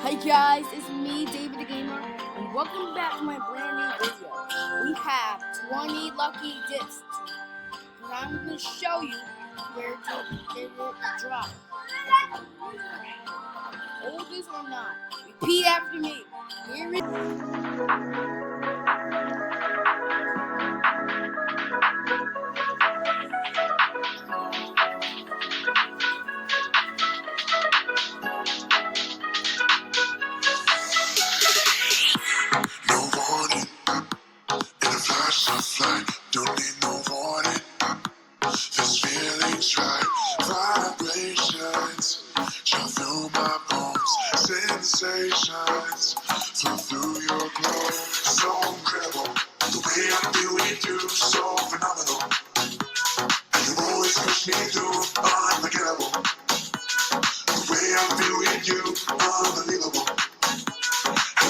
Hey guys, it's me, David the Gamer, and welcome back to my brand new video. We have 20 lucky discs, and I'm going to show you where to get it drop. Oldest or not. Repeat after me. Here it Don't need no warning. This feeling's right. Vibrations jump through my bones. Sensations flow through your glow. So incredible. The way I feel with you, so phenomenal. You always push me through, unforgettable. The way I feel with you, unbelievable.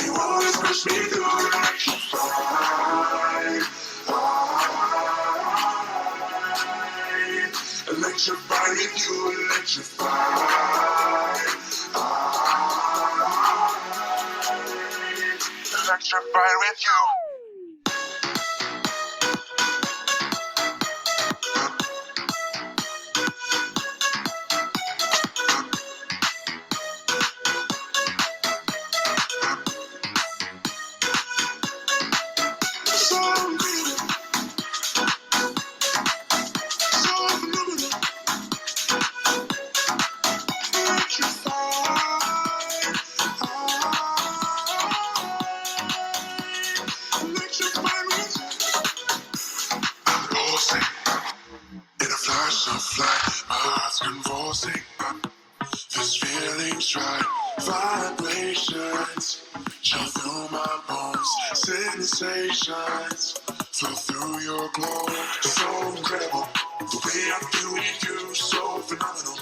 You always push me through, electrify with you, electrify. Electrify with you. In a flash of light, my heart's convulsing. This feeling's right. Vibrations jump through my bones. Sensations flow through your glow. So incredible. The way I feel with you, so phenomenal.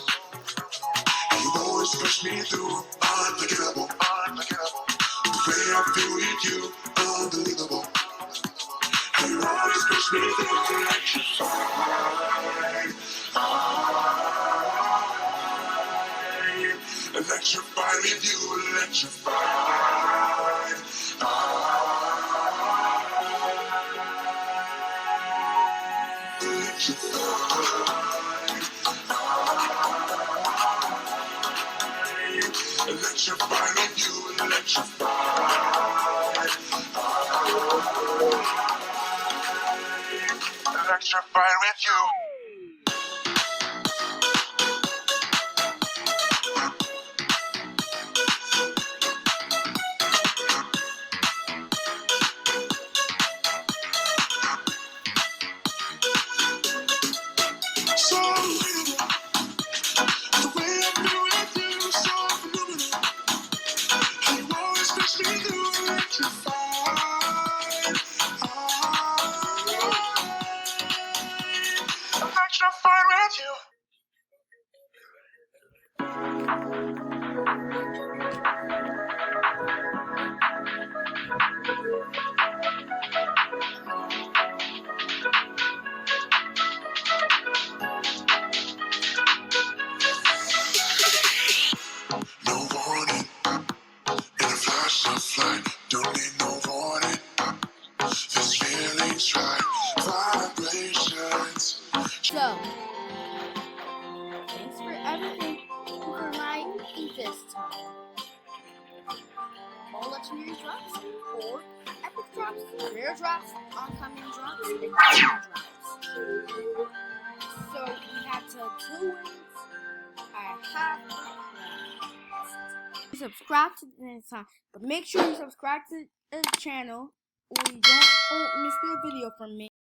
You always push me through, unforgettable, unforgettable. The way I feel with you, unbelievable. You always push me through, electrify. Electrify with you, electrify. Electrify with you, electrify. Electrify with you. So the way I feel with you, so phenomenal. You always push me through, electrified. Electrified with you. No warning, in a flash of light. Don't need no warning. This feeling's right. Vibrations. So, thanks for everything for my this time. All legendary drops, or epic drops, rare drops, oncoming drops, and diamond drops. So we had to 2 wins. I have subscribe to this time, but make sure you subscribe to the channel or you don't miss the video from me.